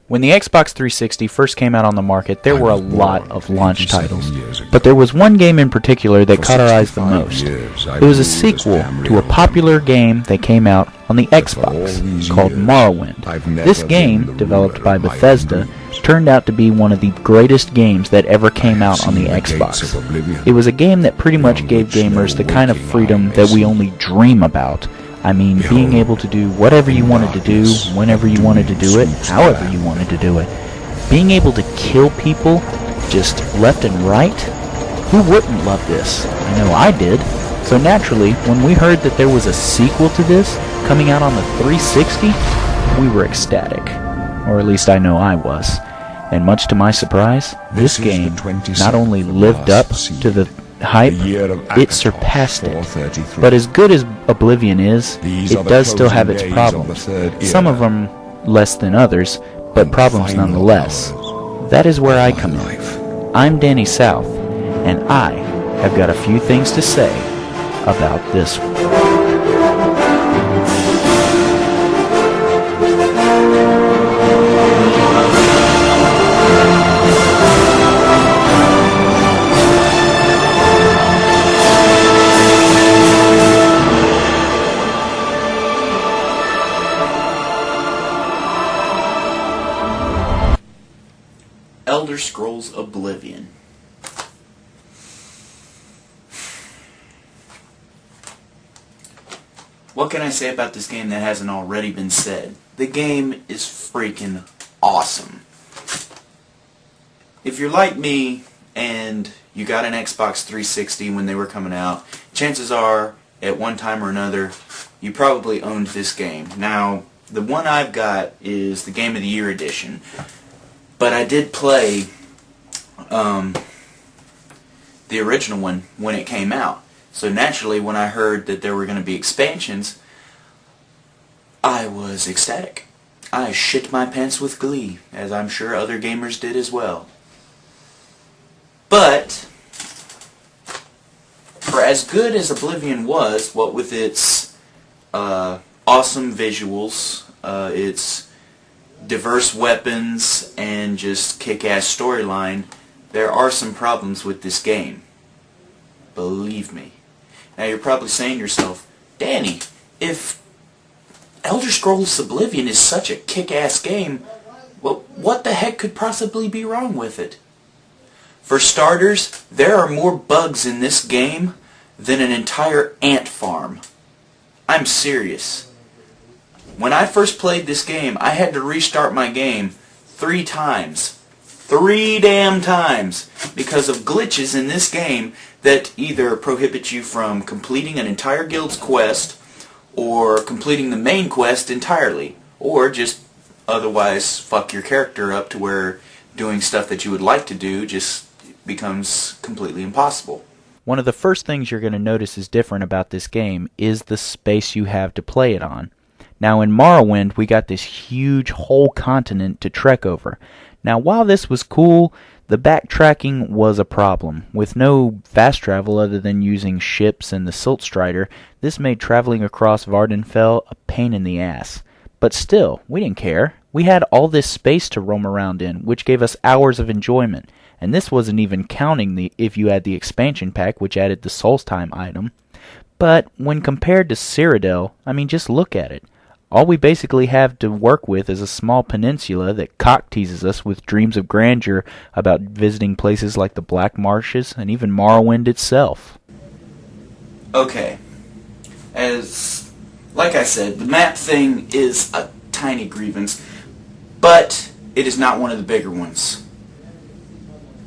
When the Xbox 360 first came out on the market, there were a lot of launch titles, but there was one game in particular that caught our eyes the most. It was a sequel to a popular game that came out on the Xbox called Morrowind. This game, developed by Bethesda, turned out to be one of the greatest games that ever came out on the Xbox. It was a game that pretty much gave gamers the kind of freedom that we only dream about. I mean, being able to do whatever you wanted to do, whenever you wanted to do it, however you wanted to do it. Being able to kill people just left and right? Who wouldn't love this? I know I did. So naturally, when we heard that there was a sequel to this coming out on the 360, we were ecstatic. Or at least I know I was. And much to my surprise, this game not only lived up to the hype, it surpassed it. But as good as Oblivion is, it does still have its problems. Some of them less than others, but problems nonetheless. That is where I come in. I'm Danny South, and I have got a few things to say about this one. Elder Scrolls Oblivion. What can I say about this game that hasn't already been said? The game is freaking awesome. If you're like me and you got an Xbox 360 when they were coming out, chances are, at one time or another, you probably owned this game. Now, the one I've got is the Game of the Year edition. But I did play the original one when it came out. So naturally, when I heard that there were going to be expansions, I was ecstatic. I shit my pants with glee, as I'm sure other gamers did as well. But, for as good as Oblivion was, what with its awesome visuals, its diverse weapons, and just kick-ass storyline, there are some problems with this game. Believe me. Now you're probably saying to yourself, Danny, if Elder Scrolls Oblivion is such a kick-ass game, well, what the heck could possibly be wrong with it? For starters, there are more bugs in this game than an entire ant farm. I'm serious. When I first played this game, I had to restart my game 3 times. 3 damn times! Because of glitches in this game that either prohibit you from completing an entire guild's quest, or completing the main quest entirely, or just otherwise fuck your character up to where doing stuff that you would like to do just becomes completely impossible. One of the first things you're going to notice is different about this game is the space you have to play it on. Now in Morrowind, we got this huge whole continent to trek over. Now while this was cool, the backtracking was a problem. With no fast travel other than using ships and the Silt Strider, this made traveling across Vardenfell a pain in the ass. But still, we didn't care. We had all this space to roam around in, which gave us hours of enjoyment. And this wasn't even counting if you had the expansion pack, which added the Souls Time item. But when compared to Cyrodiil, I mean, just look at it. All we basically have to work with is a small peninsula that cock-teases us with dreams of grandeur about visiting places like the Black Marshes and even Morrowind itself. Okay. Like I said, the map thing is a tiny grievance, but it is not one of the bigger ones.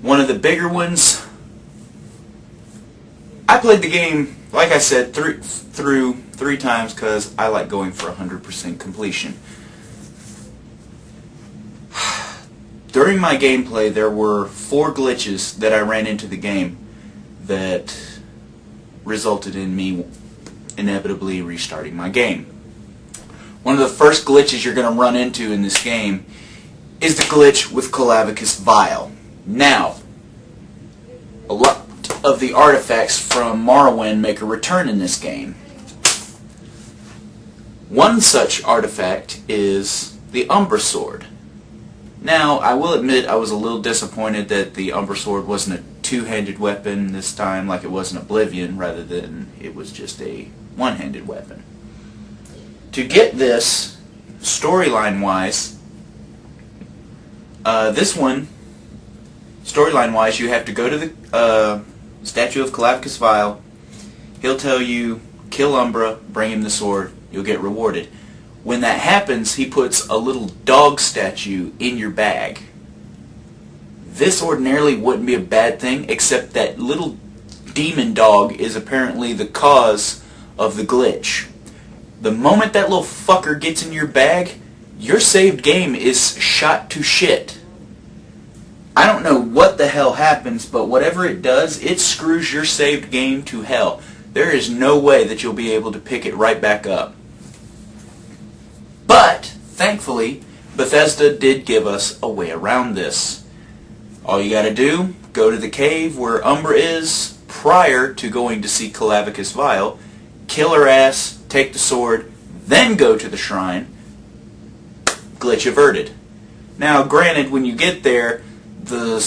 One of the bigger ones, I played the game, like I said, through 3 times because I like going for 100% completion. During my gameplay, there were 4 glitches that I ran into the game that resulted in me inevitably restarting my game. One of the first glitches you're going to run into in this game is the glitch with Calavicus Vial. Now, a lot of the artifacts from Morrowind make a return in this game. One such artifact is the Umbra Sword. Now, I will admit I was a little disappointed that the Umbra Sword wasn't a two-handed weapon this time like it was in Oblivion, rather than it was just a one-handed weapon. To get this, storyline-wise, this one, storyline-wise, you have to go to the statue of Calavicus Vile. He'll tell you, kill Umbra, bring him the sword, you'll get rewarded. When that happens, he puts a little dog statue in your bag. This ordinarily wouldn't be a bad thing, except that little demon dog is apparently the cause of the glitch. The moment that little fucker gets in your bag, your saved game is shot to shit. I don't know what the hell happens, but whatever it does, it screws your saved game to hell. There is no way that you'll be able to pick it right back up. But, thankfully, Bethesda did give us a way around this. All you gotta do, go to the cave where Umbra is prior to going to see Calavicus Vile, kill her ass, take the sword, then go to the shrine. Glitch averted. Now, granted, when you get there, the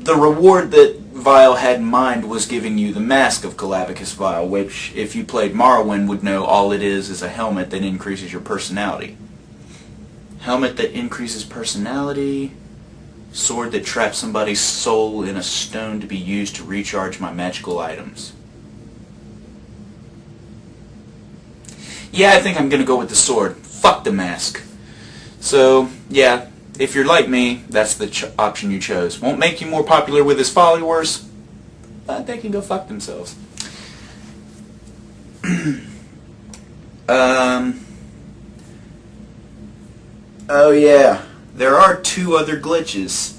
reward that Vile had in mind was giving you the Mask of Calavicus Vile, which, if you played Morrowind, would know all it is a helmet that increases your personality. Helmet that increases personality. Sword that traps somebody's soul in a stone to be used to recharge my magical items. Yeah, I think I'm going to go with the sword. Fuck the mask. So, yeah, if you're like me, that's the option you chose. Won't make you more popular with his followers, but they can go fuck themselves. Oh yeah, there are two other glitches,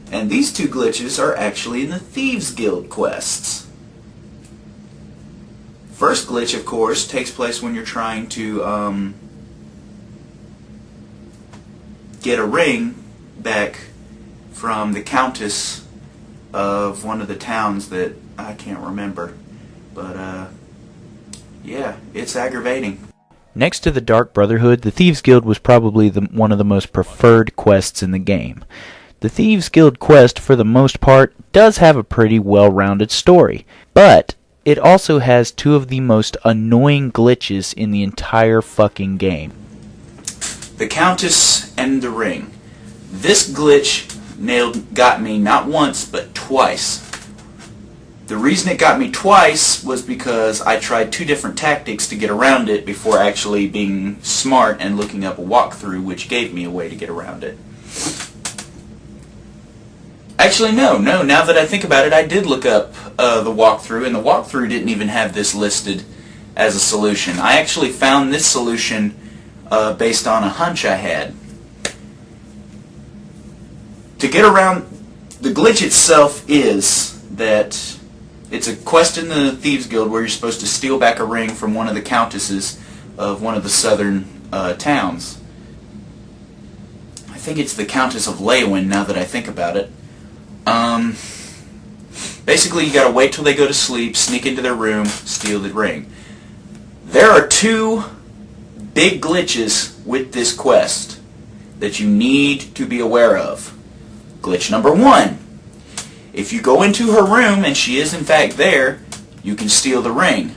and these two glitches are actually in the Thieves Guild quests. First glitch, of course, takes place when you're trying to get a ring back from the Countess of one of the towns that I can't remember. But, yeah, it's aggravating. Next to the Dark Brotherhood, the Thieves Guild was probably one of the most preferred quests in the game. The Thieves Guild quest, for the most part, does have a pretty well-rounded story, but it also has two of the most annoying glitches in the entire fucking game. The Countess and the ring. This glitch got me not once, but twice. The reason it got me twice was because I tried two different tactics to get around it before actually being smart and looking up a walkthrough, which gave me a way to get around it. Actually, no, now that I think about it, I did look up the walkthrough, and the walkthrough didn't even have this listed as a solution. I actually found this solution based on a hunch I had. To get around, the glitch itself is that it's a quest in the Thieves Guild where you're supposed to steal back a ring from one of the countesses of one of the southern towns. I think it's the Countess of Leywin, now that I think about it. Basically, you gotta wait till they go to sleep, sneak into their room, steal the ring. There are two big glitches with this quest that you need to be aware of. Glitch number one. If you go into her room and she is in fact there, you can steal the ring.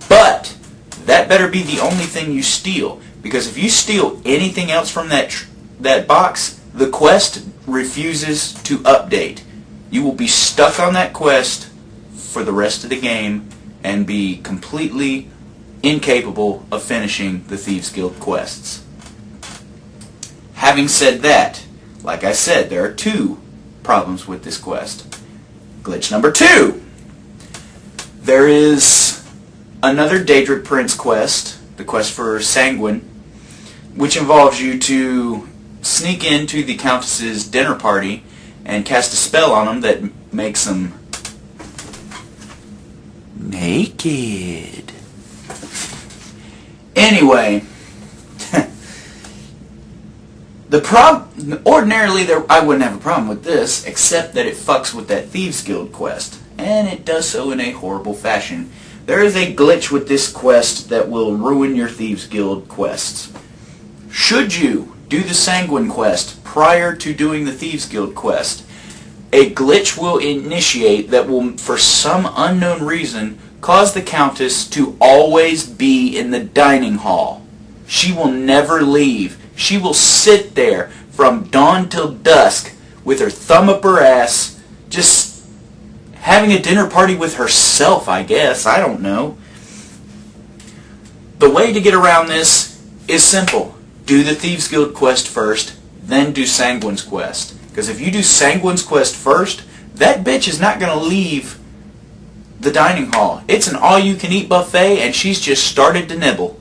But that better be the only thing you steal, because if you steal anything else from that box, the quest refuses to update. You will be stuck on that quest for the rest of the game and be completely incapable of finishing the Thieves Guild quests. Having said that, like I said, there are two problems with this quest. Glitch number two. There is another Daedric Prince quest, the quest for Sanguine, which involves you to sneak into the Countess's dinner party and cast a spell on them that makes them naked. Anyway, ordinarily I wouldn't have a problem with this, except that it fucks with that Thieves Guild quest, and it does so in a horrible fashion. There is a glitch with this quest that will ruin your Thieves Guild quests. Should you do the Sanguine quest prior to doing the Thieves Guild quest. A glitch will initiate that will, for some unknown reason, cause the Countess to always be in the dining hall. She will never leave. She will sit there from dawn till dusk with her thumb up her ass, just having a dinner party with herself, I guess. I don't know. The way to get around this is simple. Do the Thieves Guild quest first, then do Sanguine's quest. Because if you do Sanguine's quest first, that bitch is not going to leave the dining hall. It's an all-you-can-eat buffet, and she's just started to nibble.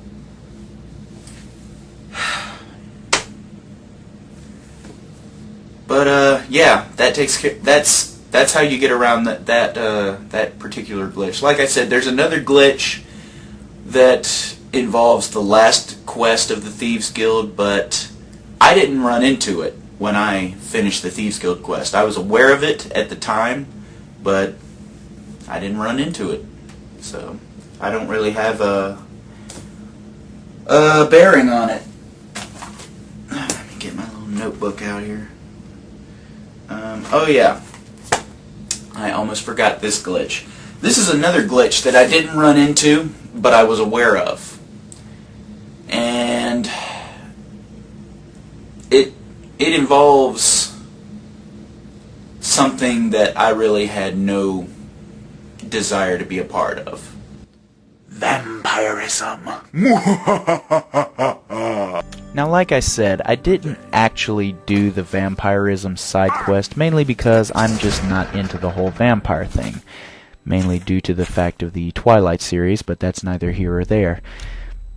But yeah, that takes care. That's how you get around that particular glitch. Like I said, there's another glitch that involves the last quest of the Thieves Guild, but I didn't run into it when I finished the Thieves Guild quest. I was aware of it at the time, but I didn't run into it. So I don't really have a bearing on it. Let me get my little notebook out here. Oh yeah, I almost forgot this glitch. This is another glitch that I didn't run into, but I was aware of. And it involves something that I really had no desire to be a part of. Vampirism. Now, like I said, I didn't actually do the vampirism side quest, mainly because I'm just not into the whole vampire thing. Mainly due to the fact of the Twilight series, but that's neither here or there.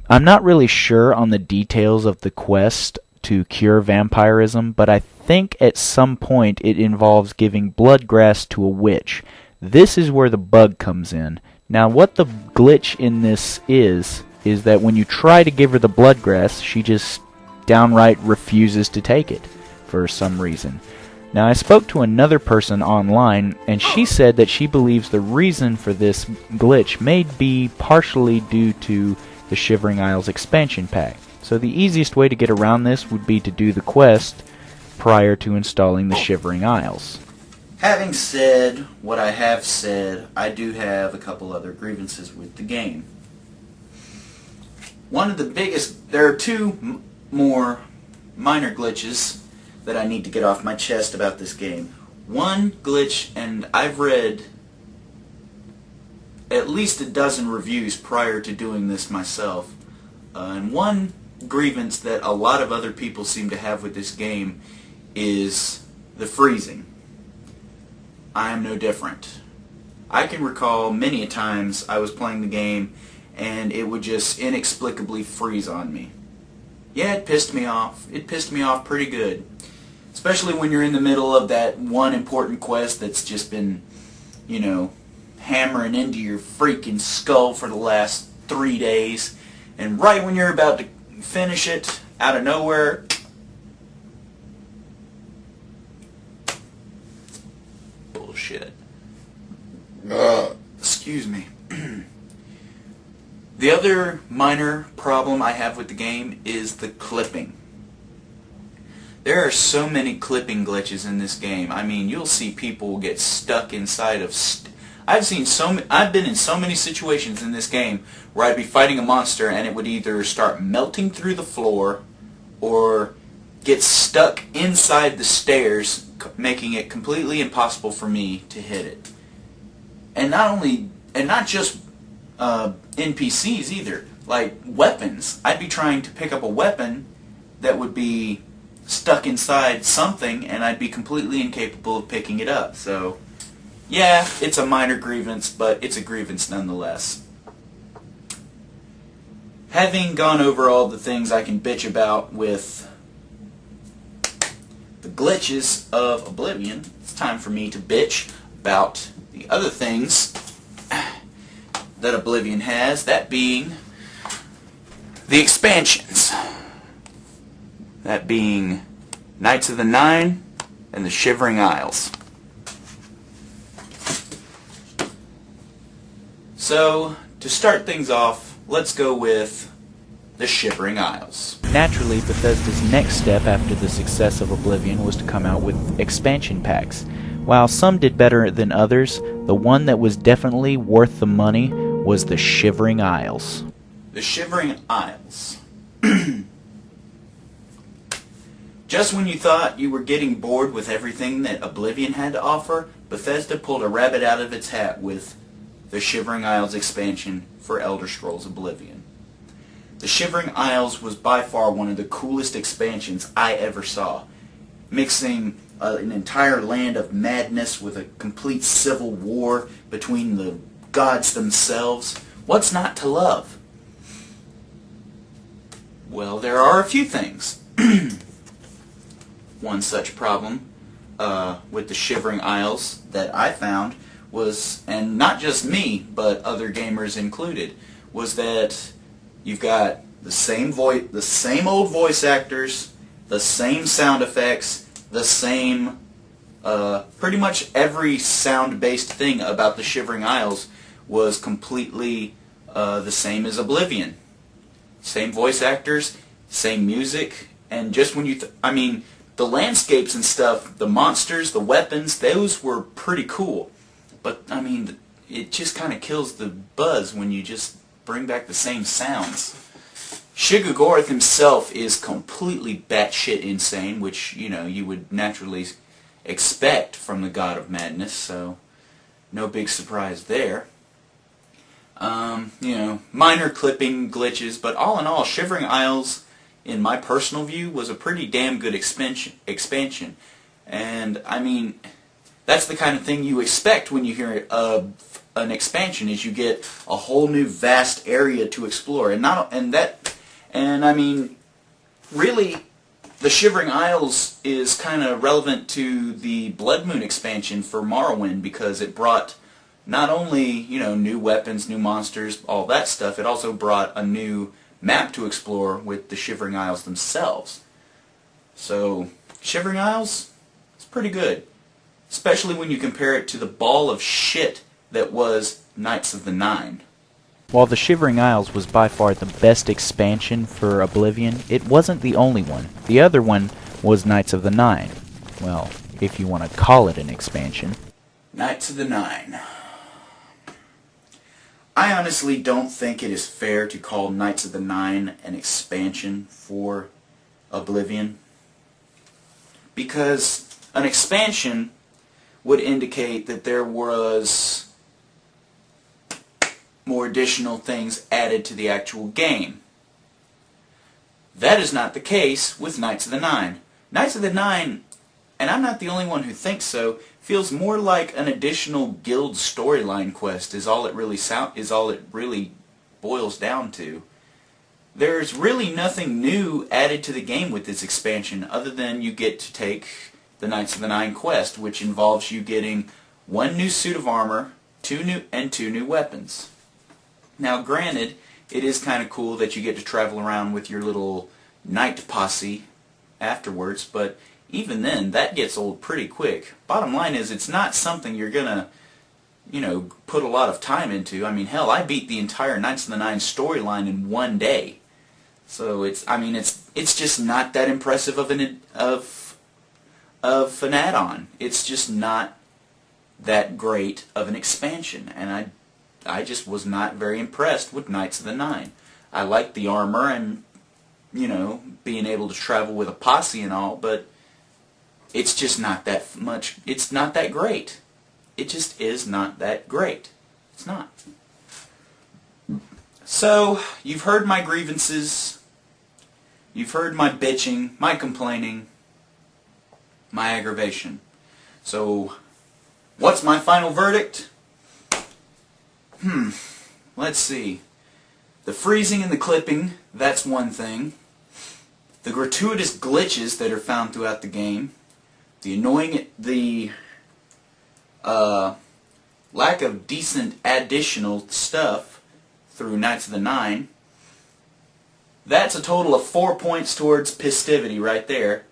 I'm not really sure on the details of the quest to cure vampirism, but I think at some point it involves giving bloodgrass to a witch. This is where the bug comes in. Now, what the glitch in this is that when you try to give her the bloodgrass, she just downright refuses to take it for some reason. Now, I spoke to another person online, and she said that she believes the reason for this glitch may be partially due to the Shivering Isles expansion pack. So the easiest way to get around this would be to do the quest prior to installing the Shivering Isles. Having said what I have said, I do have a couple other grievances with the game. One of the biggest, there are two more minor glitches that I need to get off my chest about this game. One glitch, and I've read at least a dozen reviews prior to doing this myself, and one grievance that a lot of other people seem to have with this game is the freezing. I am no different. I can recall many a times I was playing the game and it would just inexplicably freeze on me. Yeah, it pissed me off. It pissed me off pretty good. Especially when you're in the middle of that one important quest that's just been, you know, hammering into your freaking skull for the last 3 days. And right when you're about to finish it, out of nowhere, bullshit. Excuse me. The other minor problem I have with the game is the clipping. There are so many clipping glitches in this game. I mean, you'll see people get stuck inside of... I've been in so many situations in this game where I'd be fighting a monster and it would either start melting through the floor or get stuck inside the stairs, making it completely impossible for me to hit it. And not just NPCs either. Like weapons. I'd be trying to pick up a weapon that would be stuck inside something and I'd be completely incapable of picking it up. So, yeah, it's a minor grievance, but it's a grievance nonetheless. Having gone over all the things I can bitch about with the glitches of Oblivion, it's time for me to bitch about the other things that Oblivion has, that being the expansions. That being Knights of the Nine and the Shivering Isles. So, to start things off, let's go with the Shivering Isles. Naturally, Bethesda's next step after the success of Oblivion was to come out with expansion packs. While some did better than others, the one that was definitely worth the money was the Shivering Isles. The Shivering Isles. Just when you thought you were getting bored with everything that Oblivion had to offer, Bethesda pulled a rabbit out of its hat with the Shivering Isles expansion for Elder Scrolls Oblivion. The Shivering Isles was by far one of the coolest expansions I ever saw, mixing an entire land of madness with a complete civil war between the gods themselves. What's not to love? Well, there are a few things. One such problem with the Shivering Isles that I found was, and not just me, but other gamers included, was that you've got the same old voice actors, the same sound effects, the same, pretty much every sound-based thing about the Shivering Isles was completely the same as Oblivion. Same voice actors, same music, and just when you, the landscapes and stuff, the monsters, the weapons, those were pretty cool. But, it just kind of kills the buzz when you just bring back the same sounds. Shigogorth himself is completely batshit insane, which, you would naturally expect from the God of Madness, so no big surprise there. Minor clipping glitches, but all in all, Shivering Isles, in my personal view, was a pretty damn good expansion. And, that's the kind of thing you expect when you hear an expansion, is you get a whole new vast area to explore. Really, the Shivering Isles is kind of relevant to the Blood Moon expansion for Morrowind, because it brought not only, new weapons, new monsters, all that stuff, it also brought a new map to explore with the Shivering Isles themselves. So, Shivering Isles, it's pretty good. Especially when you compare it to the ball of shit that was Knights of the Nine. While the Shivering Isles was by far the best expansion for Oblivion, it wasn't the only one. The other one was Knights of the Nine. Well, if you want to call it an expansion. Knights of the Nine. I honestly don't think it is fair to call Knights of the Nine an expansion for Oblivion, because an expansion would indicate that there was more additional things added to the actual game. That is not the case with Knights of the Nine. Knights of the Nine, and I'm not the only one who thinks so, feels more like an additional guild storyline quest is all it really boils down to. There's really nothing new added to the game with this expansion other than you get to take the Knights of the Nine quest, which involves you getting one new suit of armor, two new weapons. Now granted, it is kind of cool that you get to travel around with your little knight posse afterwards, but even then, that gets old pretty quick. Bottom line is, it's not something you're gonna, put a lot of time into. Hell, I beat the entire Knights of the Nine storyline in one day. So it's just not that impressive of an add-on. It's just not that great of an expansion, and I just was not very impressed with Knights of the Nine. I liked the armor and, being able to travel with a posse and all, but it's just not that much. It's not that great. It just is not that great. It's not. So, you've heard my grievances. You've heard my bitching, my complaining, my aggravation. So, what's my final verdict? Let's see. The freezing and the clipping, that's one thing. The gratuitous glitches that are found throughout the game. The lack of decent additional stuff through Knights of the Nine. That's a total of 4 points towards pistivity right there.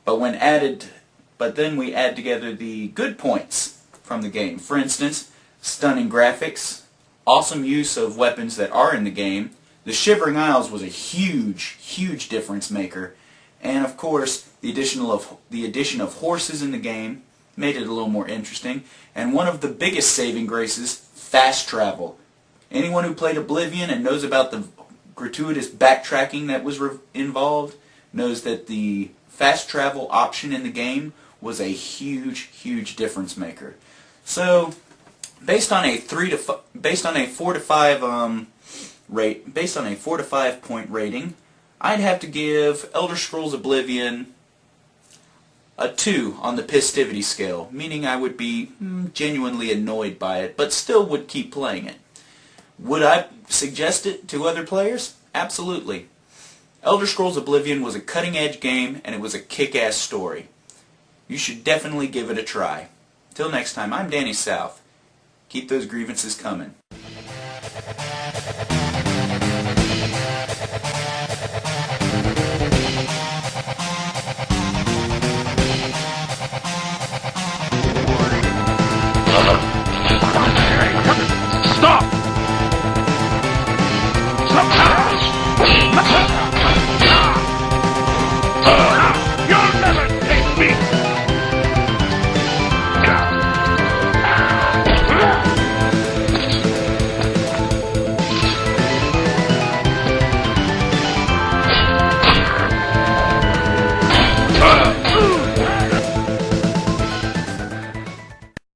But then we add together the good points from the game. For instance, stunning graphics, awesome use of weapons that are in the game, The Shivering Isles was a huge, huge difference maker, and of course the addition of horses in the game made it a little more interesting. And one of the biggest saving graces, fast travel. Anyone who played Oblivion and knows about the gratuitous backtracking that was involved knows that the fast travel option in the game was a huge, huge difference maker. So, based on a 4 to 5 point rating, I'd have to give Elder Scrolls Oblivion a 2 on the pistivity scale, meaning I would be genuinely annoyed by it, but still would keep playing it. Would I suggest it to other players? Absolutely. Elder Scrolls Oblivion was a cutting-edge game, and it was a kick-ass story. You should definitely give it a try. Till next time, I'm Danny South. Keep those grievances coming.